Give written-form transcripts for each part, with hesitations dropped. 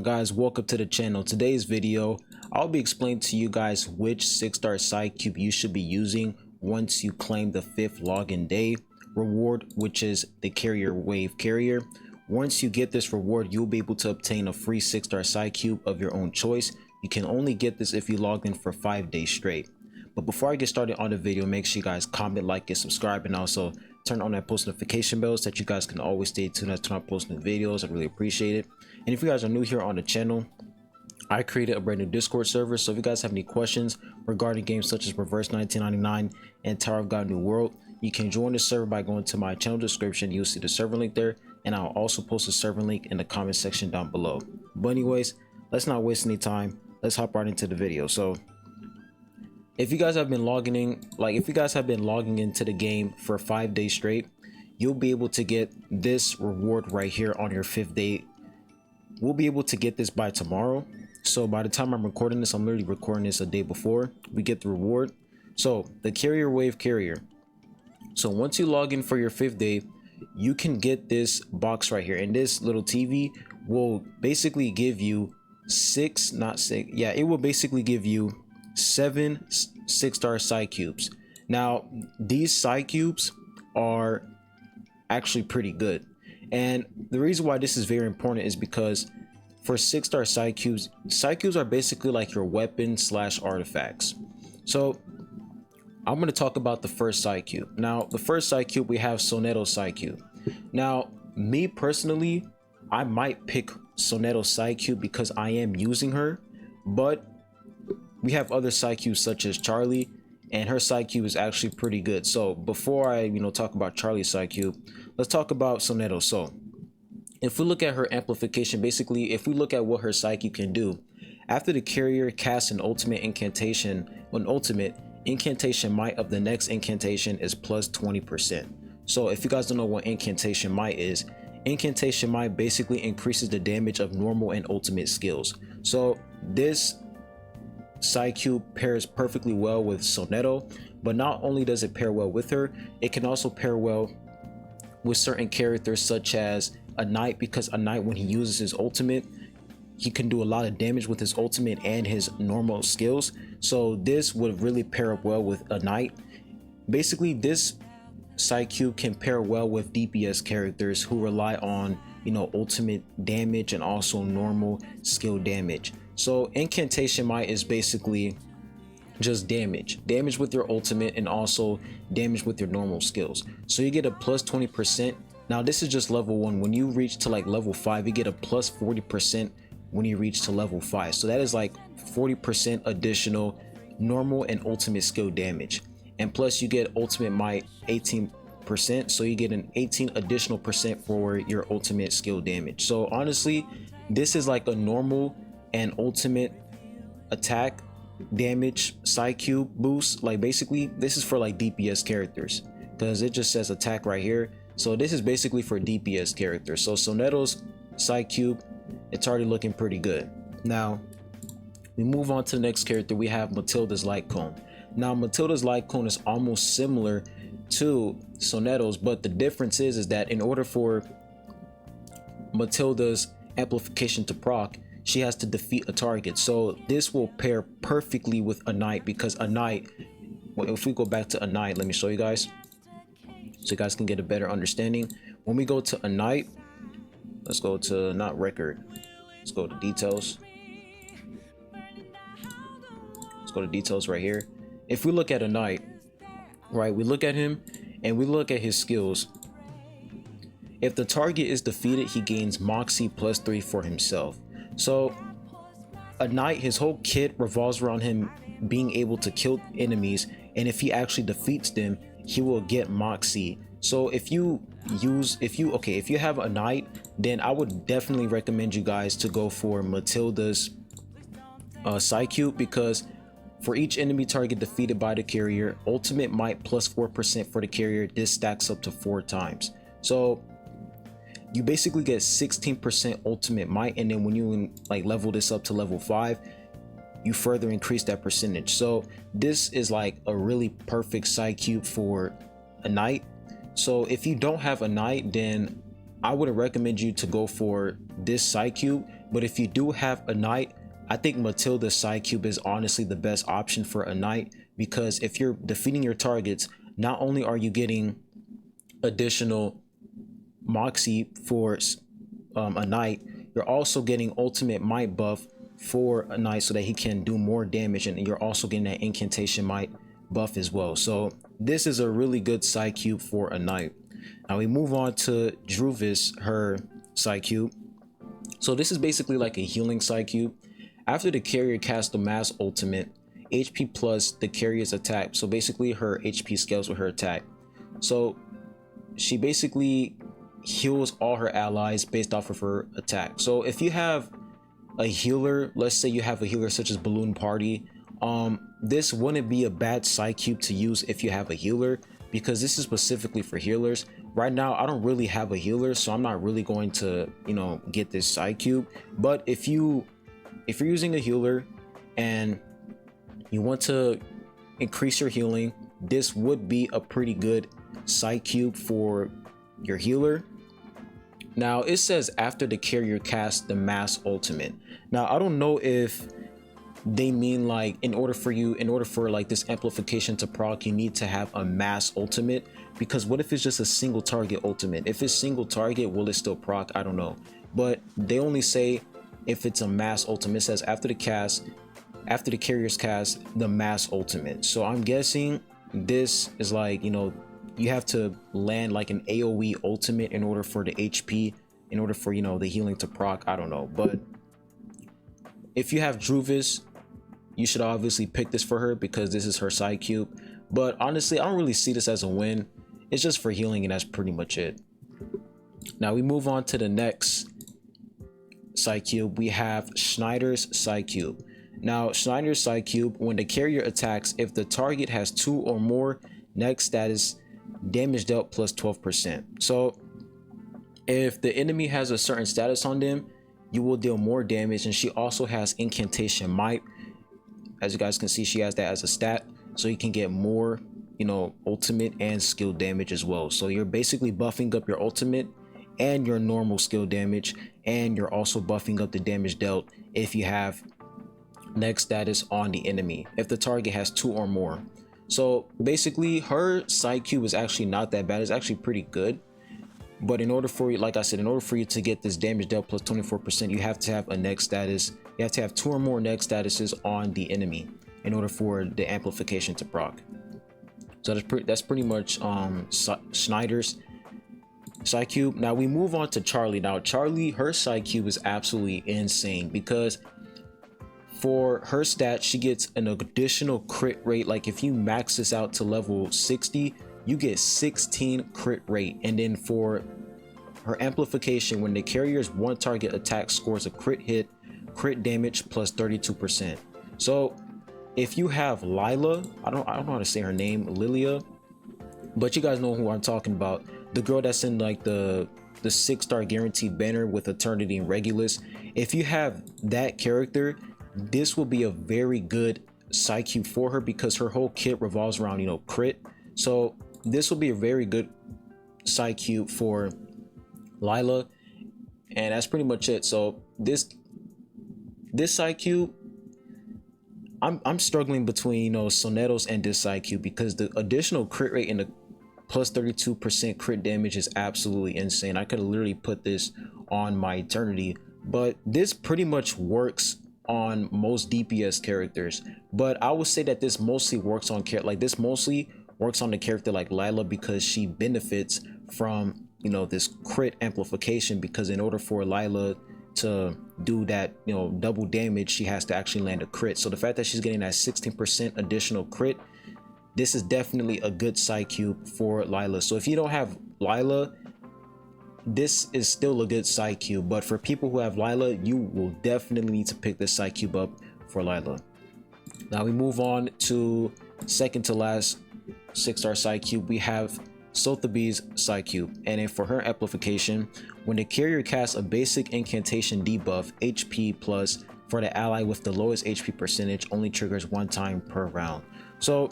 guys, welcome to the channel. Today's video I'll be explaining to you guys which 6-star side cube you should be using once you claim the 5th login day reward, which is the carrier wave carrier. Once you get this reward, you'll be able to obtain a free 6-star side cube of your own choice. You can only get this if you log in for 5 days straight. But before I get started on the video, make sure you guys comment, like, and subscribe, and also turn on that post notification bell so that you guys can always stay tuned as I post new videos. I really appreciate it. And if you guys are new here on the channel, I created a brand new Discord server, so if you guys have any questions regarding games such as Reverse 1999 and Tower of God New World, you can join the server by going to my channel description. You'll see the server link there, and I'll also post a server link in the comment section down below. But anyways, let's not waste any time. Let's hop right into the video. So if you guys have been logging into the game for 5 days straight, you'll be able to get this reward right here on your 5th day. We'll be able to get this by tomorrow. So by the time I'm recording this, I'm literally recording this a day before we get the reward. So the carrier wave carrier. So once you log in for your 5th day, you can get this box right here, and this little TV will basically give you it will basically give you 7 6-star side cubes. Now these side cubes are actually pretty good, and the reason why this is very important is because for 6-star side cubes are basically like your weapon slash artifacts. So I'm going to talk about the first side cube. Now the first side cube, we have Sonetto side cube. Now me personally, I might pick Sonetto side cube because I am using her, but we have other side cubes such as Charlie, and her side cube is actually pretty good. So before I talk about Charlie's side cube, let's talk about Sonetto. So if we look at her amplification, basically if we look at what her side cube can do, after the carrier casts an ultimate incantation, incantation might of the next incantation is plus 20%. So if you guys don't know what incantation might is, incantation might basically increases the damage of normal and ultimate skills. So this side cube pairs perfectly well with Sonetto, but not only does it pair well with her, it can also pair well with certain characters such as a knight, because a knight, when he uses his ultimate, he can do a lot of damage with his ultimate and his normal skills. So this would really pair up well with a knight. Basically this side cube can pair well with DPS characters who rely on ultimate damage and also normal skill damage. So incantation might is basically just damage with your ultimate and also damage with your normal skills. So you get a plus 20%. Now this is just level 1. When you reach to like level 5, you get a plus 40% when you reach to level 5. So that is like 40% additional normal and ultimate skill damage, and plus you get ultimate might 18%, so you get an 18 additional percent for your ultimate skill damage. So honestly, this is like a normal and ultimate attack damage side cube boost. Like basically this is for like DPS characters, because it just says attack right here. So this is basically for DPS characters. So Sonetto's side cube, it's already looking pretty good. Now we move on to the next character. We have Matilda's light cone. Now Matilda's light cone is almost similar to Sonetto's, but the difference is that in order for Matilda's amplification to proc, she has to defeat a target. So this will pair perfectly with a knight, because a knight, well, if we go back to a knight, let me show you guys so you guys can get a better understanding. When we go to a knight, let's go to not record, let's go to details. Let's go to details right here. If we look at a knight, right, we look at him and we look at his skills. If the target is defeated, he gains Moxie plus 3 for himself. So a knight, his whole kit revolves around him being able to kill enemies, and if he actually defeats them, he will get Moxie. So if you have a knight, then I would definitely recommend you guys to go for Matilda's side cube, because for each enemy target defeated by the carrier, ultimate might plus 4% for the carrier. This stacks up to 4 times. So you basically get 16% ultimate might, and then when you level this up to level 5, you further increase that percentage. So this is like a really perfect side cube for a knight. So if you don't have a knight, then I wouldn't recommend you to go for this side cube, but if you do have a knight, I think Matilda's side cube is honestly the best option for a knight, because if you're defeating your targets, not only are you getting additional moxie for a knight, you're also getting ultimate might buff for a knight so that he can do more damage, and you're also getting that incantation might buff as well. So this is a really good side cube for a knight. Now we move on to Druvis, her side cube. So this is basically like a healing side cube. After the carrier casts the mass ultimate, HP plus the carrier's attack. So basically her HP scales with her attack. So she basically heals all her allies based off of her attack. So if you have a healer, let's say you have a healer such as Balloon Party, this wouldn't be a bad side cube to use if you have a healer, because this is specifically for healers. Right now I don't really have a healer, so I'm not really going to, you know, get this side cube. But if you're using a healer and you want to increase your healing, this would be a pretty good side cube for your healer. Now it says after the carrier casts the mass ultimate. Now I don't know if they mean like in order for like this amplification to proc, you need to have a mass ultimate, because what if it's just a single target ultimate? If it's single target, will it still proc? I don't know. But they only say if it's a mass ultimate. It says after the carrier's cast the mass ultimate. So I'm guessing this is like, you know, you have to land like an AoE ultimate in order for the HP, in order for, you know, the healing to proc. I don't know. But if you have Druvis, you should obviously pick this for her because this is her side cube. But honestly, I don't really see this as a win. It's just for healing, and that's pretty much it. Now we move on to the next side cube. We have Schneider's side cube. Now Schneider's side cube, when the carrier attacks, if the target has 2 or more next status, damage dealt plus 12%. So if the enemy has a certain status on them, you will deal more damage. And she also has incantation might. As you guys can see, she has that as a stat, so you can get more, you know, ultimate and skill damage as well. So you're basically buffing up your ultimate and your normal skill damage, and you're also buffing up the damage dealt if you have next status on the enemy, if the target has 2 or more. So basically her side cube is actually not that bad. It's actually pretty good. But in order for you, like I said, in order for you to get this damage dealt plus 24%, you have to have a next status. You have to have 2 or more next statuses on the enemy in order for the amplification to proc. So that's pretty much Schneider's side cube. Now we move on to Charlie. Now Charlie, her side cube is absolutely insane, because for her stats, she gets an additional crit rate. Like if you max this out to level 60, you get 16 crit rate. And then for her amplification, when the carrier's one target attack scores a crit hit, crit damage plus 32%. So if you have Lila, I don't know how to say her name, Lilia, but you guys know who I'm talking about, the girl that's in like the 6-star guaranteed banner with Eternity and Regulus. If you have that character, this will be a very good side cube for her, because her whole kit revolves around, you know, crit. So this will be a very good side cube for Lila, and that's pretty much it. So this side cube, I'm struggling between, you know, Sonetto's and this side cube, because the additional crit rate and the plus 32% crit damage is absolutely insane. I could have literally put this on my Eternity, but this pretty much works on most DPS characters. But I would say that this mostly works on the character like Lila, because she benefits from, you know, this crit amplification, because in order for Lila to do that, you know, double damage, she has to actually land a crit. So the fact that she's getting that 16% additional crit, this is definitely a good side cube for Lila. So if you don't have Lila, this is still a good side cube. But for people who have Lila, you will definitely need to pick this side cube up for Lila. Now we move on to second to last 6-star side cube. We have Sotheby's side cube, and then for her amplification, when the carrier casts a basic incantation debuff, HP plus for the ally with the lowest HP percentage only triggers 1 time per round. So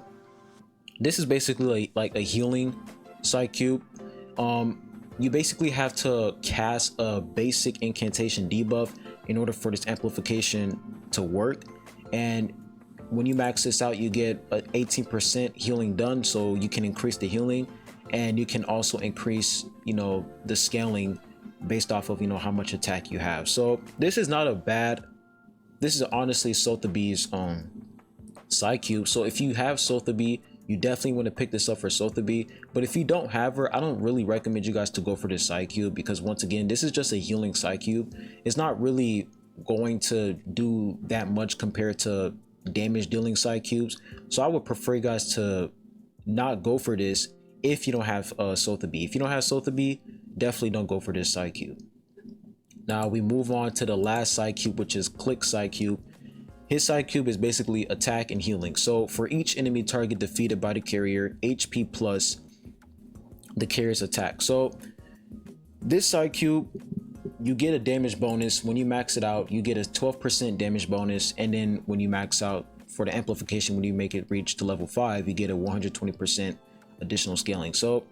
this is basically like a healing side cube. you basically have to cast a basic incantation debuff in order for this amplification to work. And when you max this out, you get a 18% healing done, so you can increase the healing, and you can also increase, you know, the scaling based off of, you know, how much attack you have. So this is not a bad, this is honestly Sotheby's side cube. So if you have Sotheby, you definitely want to pick this up for Sotheby. But if you don't have her, I don't really recommend you guys to go for this side cube, because once again, this is just a healing side cube. It's not really going to do that much compared to damage dealing side cubes. So I would prefer you guys to not go for this if you don't have Sotheby. If you don't have Sotheby, definitely don't go for this side cube. Now we move on to the last side cube, which is Click side cube. His side cube is basically attack and healing. So for each enemy target defeated by the carrier, HP plus the carrier's attack. So this side cube, you get a damage bonus. When you max it out, you get a 12% damage bonus. And then when you max out for the amplification, when you make it reach to level 5, you get a 120% additional scaling. So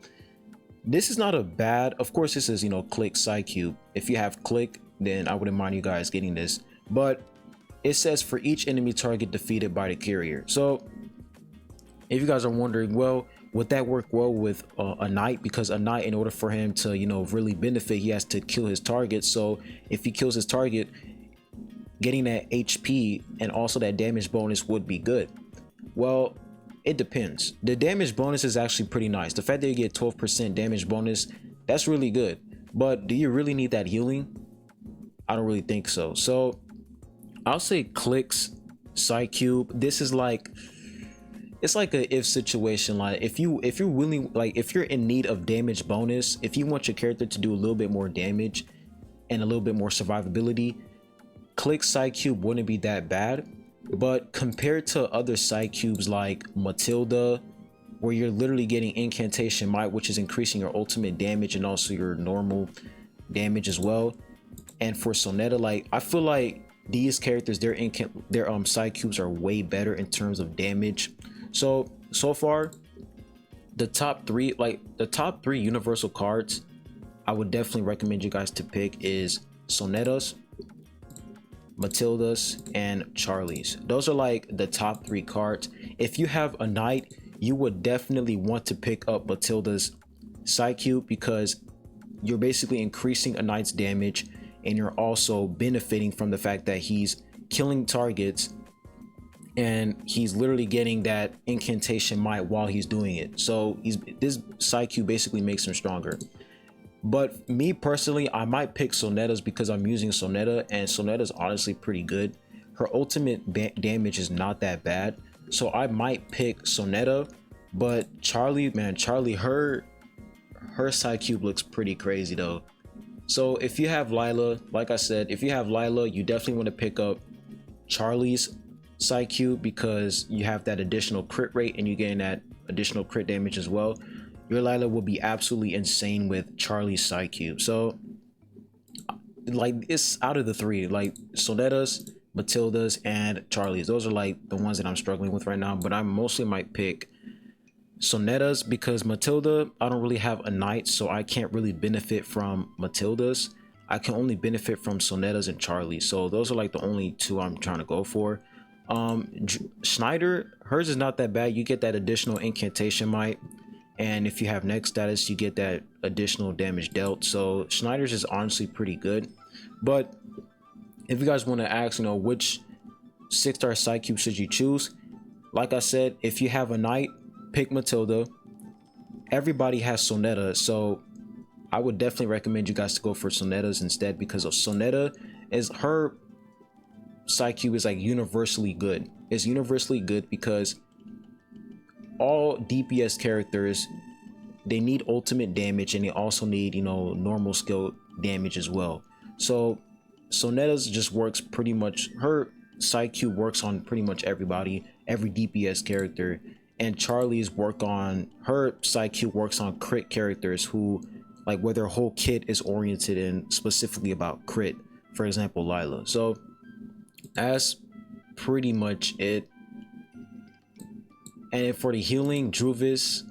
this is not a bad, of course this is, you know, Click side cube. If you have Click, then I wouldn't mind you guys getting this. But it says for each enemy target defeated by the carrier. So if you guys are wondering, well, would that work well with a knight? Because a knight, in order for him to, you know, really benefit, he has to kill his target. So if he kills his target, getting that HP and also that damage bonus would be good. Well, it depends. The damage bonus is actually pretty nice. The fact that you get 12% damage bonus, that's really good. But do you really need that healing? I don't really think so. So I'll say Click's side cube. This is like, it's like a if situation. Like if you're willing, like if you're in need of damage bonus, if you want your character to do a little bit more damage and a little bit more survivability, Click side cube wouldn't be that bad. But compared to other side cubes like Matilda, where you're literally getting incantation might, which is increasing your ultimate damage and also your normal damage as well, and for Sonetto, like I feel like these characters, their side cubes are way better in terms of damage. So far, the top three universal cards I would definitely recommend you guys to pick is Sonetto's, Matilda's, and Charlie's. Those are like the top 3 cards. If you have a knight, you would definitely want to pick up Matilda's side cube, because you're basically increasing a knight's damage, and you're also benefiting from the fact that he's killing targets and he's literally getting that incantation might while he's doing it. So this side cube basically makes him stronger. But me personally, I might pick Sonetto's because I'm using Sonetto, and Sonetto's honestly pretty good. Her ultimate damage is not that bad, so I might pick Sonetto. But Charlie, man, Charlie, her side cube looks pretty crazy though. So if you have Lila, like I said, if you have Lila, you definitely want to pick up Charlie's side cube, because you have that additional crit rate and you gain that additional crit damage as well. Your Lila will be absolutely insane with Charlie's side cube. So like, it's out of the 3, like Sonetto's, Matilda's, and Charlie's, those are like the ones that I'm struggling with right now. But I mostly might pick Sonetto's, because Matilda, I don't really have a knight, so I can't really benefit from Matilda's. I can only benefit from Sonetto's and Charlie. So those are like the only 2 I'm trying to go for. Schneider, hers is not that bad. You get that additional incantation might, and if you have next status, you get that additional damage dealt. So Schneider's is honestly pretty good. But if you guys want to ask, you know, which 6-star side cube should you choose, like I said, if you have a knight, pick Matilda. Everybody has Sonetto, so I would definitely recommend you guys to go for Sonetto's instead, because of Sonetto is her side cube is like universally good. It's universally good because all DPS characters, they need ultimate damage, and they also need, you know, normal skill damage as well. So Sonetto's just works pretty much, her side cube works on pretty much everybody, every DPS character. And Charlie's her side cube works on crit characters who, like, where their whole kit is oriented and specifically about crit, for example Lila. So that's pretty much it. And for the healing, Druvis,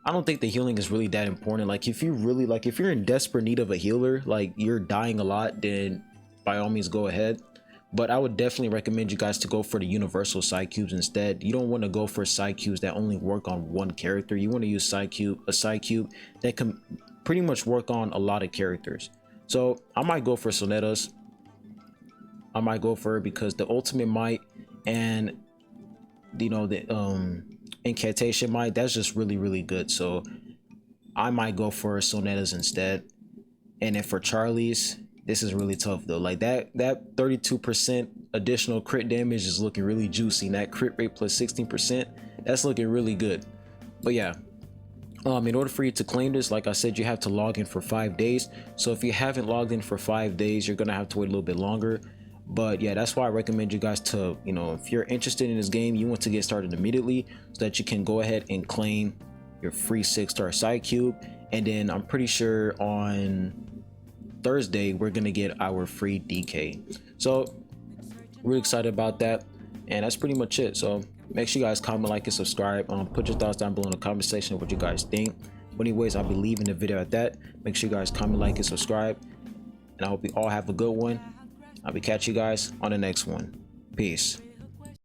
I don't think the healing is really that important. Like if you really like, if you're in desperate need of a healer, like you're dying a lot, then by all means go ahead. But I would definitely recommend you guys to go for the universal side cubes instead. You don't want to go for side cubes that only work on one character. You want to use a side cube that can pretty much work on a lot of characters. So I might go for Sonetto's. I might go for it because the ultimate might and the incantation might, that's just really good. So I might go for Sonetto's instead. And then for Charlie's, this is really tough though. Like that 32% additional crit damage is looking really juicy. And that crit rate plus 16%, that's looking really good. But yeah, in order for you to claim this, like I said, you have to log in for 5 days. So if you haven't logged in for 5 days, you're gonna have to wait a little bit longer. But yeah, that's why I recommend you guys to, if you're interested in this game, you want to get started immediately so that you can go ahead and claim your free 6-star side cube. And then I'm pretty sure on Thursday we're gonna get our free DK. So we're excited about that, and that's pretty much it. So make sure you guys comment, like, and subscribe. Put your thoughts down below in the comment section of what you guys think. But anyways, I'll be leaving the video at that. Make sure you guys comment, like, and subscribe, and I hope you all have a good one. I'll be catch you guys on the next one. Peace.